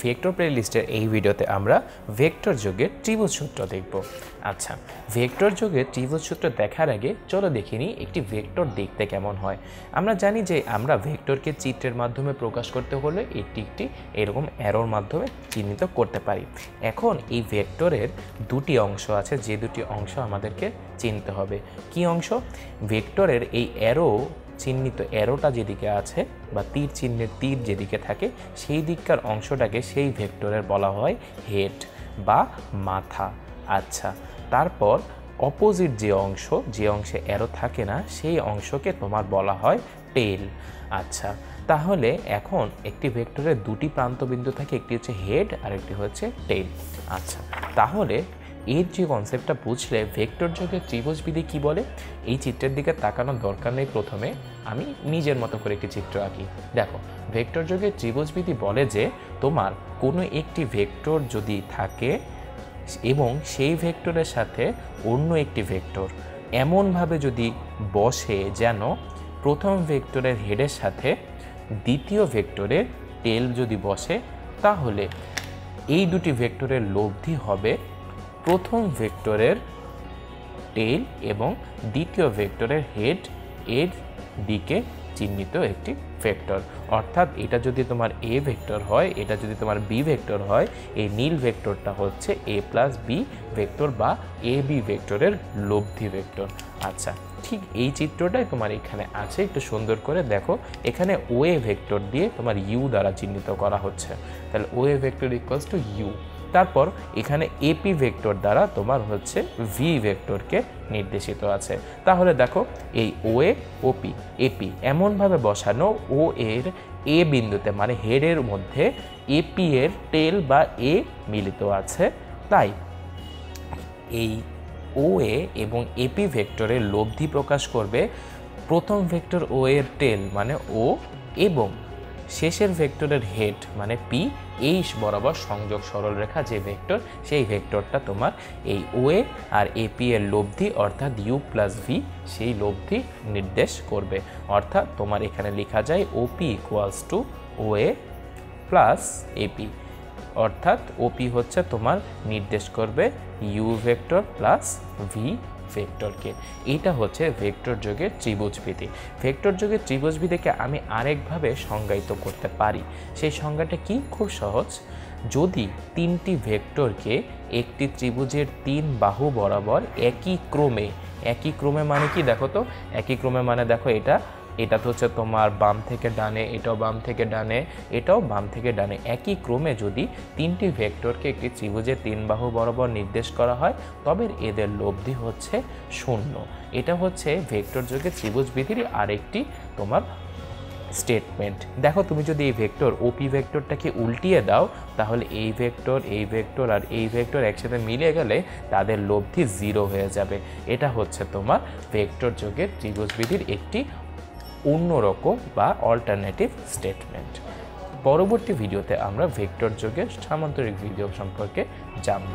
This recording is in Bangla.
ভেক্টর প্লেলিস্টের এই ভিডিওতে আমরা ভেক্টর যোগের ত্রিভুজ সূত্র দেখব। আচ্ছা, ভেক্টর যোগের ত্রিভুজ সূত্র দেখার আগে চলো দেখে নিই একটি ভেক্টর দেখতে কেমন হয়। আমরা জানি যে আমরা ভেক্টরকে চিত্রের মাধ্যমে প্রকাশ করতে হলে একটি এরকম অ্যারোর মাধ্যমে চিহ্নিত করতে পারি। এখন এই ভেক্টরের দুটি অংশ আছে, যে দুটি অংশ আমাদেরকে চিনতে হবে। কি অংশ? ভেক্টরের এই চিহ্নিত অ্যারোটা যেদিকে আছে বা তীর চিহ্নের তীর যেদিকে থাকে সেই দিককার অংশটাকে সেই ভেক্টরের বলা হয় হেড বা মাথা। আচ্ছা, তারপর অপোজিট যে অংশে অ্যারো থাকে না সেই অংশকে তোমার বলা হয় টেল। আচ্ছা, তাহলে এখন একটি ভেক্টরের দুটি প্রান্তবিন্দু থাকে, একটি হচ্ছে হেড আর একটি হচ্ছে টেল। আচ্ছা, তাহলে এর যে কনসেপ্টটা বুঝলে ভেক্টর যোগের ত্রিভুজবিধি কি বলে এই চিত্রের দিকে তাকানোর দরকার নেই। প্রথমে আমি নিজের মতো করে একটি চিত্র আঁকি। দেখো, ভেক্টর যোগের ত্রিভুজবিধি বলে যে তোমার কোনো একটি ভেক্টর যদি থাকে এবং সেই ভেক্টরের সাথে অন্য একটি ভেক্টর এমনভাবে যদি বসে যেন প্রথম ভেক্টরের হেডের সাথে দ্বিতীয় ভেক্টরের টেল যদি বসে, তাহলে এই দুটি ভেক্টরের লব্ধি হবে প্রথম ভেক্টরের টেল এবং দ্বিতীয় ভেক্টরের হেড এর দিকে চিহ্নিত একটি ভেক্টর। অর্থাৎ এটা যদি তোমার এ ভেক্টর হয়, এটা যদি তোমার বি ভেক্টর হয়, এই নীল ভেক্টরটা হচ্ছে এ প্লাস বি ভেক্টর বা এ বি ভেক্টরের লব্ধি ভেক্টর। আচ্ছা, ঠিক এই চিত্রটাই তোমার এখানে আছে। একটু সুন্দর করে দেখো, এখানে ও এ ভেক্টর দিয়ে তোমার ইউ দ্বারা চিহ্নিত করা হচ্ছে। তাহলে O A vector equals to U. তারপর এখানে এপি ভেক্টর দ্বারা তোমার হচ্ছে ভি ভেক্টরকে নির্দেশিত আছে। তাহলে দেখো, এই ও এ ওপি এপি এমনভাবে বসানো ও এর এ বিন্দুতে মানে হেডের মধ্যে এপি এর টেল বা এ মিলিত আছে। তাই এই ও এ এবং এপি ভেক্টরের লব্ধি প্রকাশ করবে প্রথম ভেক্টর ও এর টেল মানে ও এবং শেষের ভেক্টরের হেড মানে পি, এই বরাবর সংযোগ সরলরেখা যে ভেক্টর সেই ভেক্টরটা তোমার এই ও এ আর এপি এর লব্ধি অর্থাৎ ইউ প্লাস ভি সেই লব্ধি নির্দেশ করবে। অর্থাৎ তোমার এখানে লেখা যায় OP equals to O A plus AP. অর্থাৎ ওপি হচ্ছে তোমার নির্দেশ করবে ইউ ভেক্টর প্লাস ভি ভেক্টরকে। এটা হচ্ছে ভেক্টর যোগের ত্রিভুজবিধি। ভেক্টর যোগের ত্রিভুজবিধিকে আমি আরেকভাবে সংজ্ঞায়িত করতে পারি। সেই সংজ্ঞাটা কি? খুব সহজ। যদি তিনটি ভেক্টরকে একটি ত্রিভুজের তিন বাহু বরাবর একই ক্রমে মানে কি দেখো তো, একই ক্রমে মানে দেখো এটা তো হচ্ছে তোমার বাম থেকে ডানে, এটাও বাম থেকে ডানে, এটাও বাম থেকে ডানে, একই ক্রমে যদি তিনটি ভেক্টরকে একটি ত্রিভুজের তিন বাহু বরাবর নির্দেশ করা হয় তবে এদের লব্ধি হচ্ছে 0। এটা হচ্ছে ভেক্টর যোগের ত্রিভুজবিধির আরেকটি তোমার স্টেটমেন্ট। দেখো, তুমি যদি এই ভেক্টর ওপি ভেক্টরটাকে উল্টিয়ে দাও তাহলে এই ভেক্টর আর এই ভেক্টর একসাথে মিলে গেলে তাদের লব্ধি 0 হয়ে যাবে। এটা হচ্ছে তোমার ভেক্টর যোগের ত্রিভুজবিধির একটি অন্যরকম বা অল্টারনেটিভ স্টেটমেন্ট। পরবর্তী ভিডিওতে আমরা ভেক্টর যোগের সামান্তরিক ভিডিও সম্পর্কে জানব।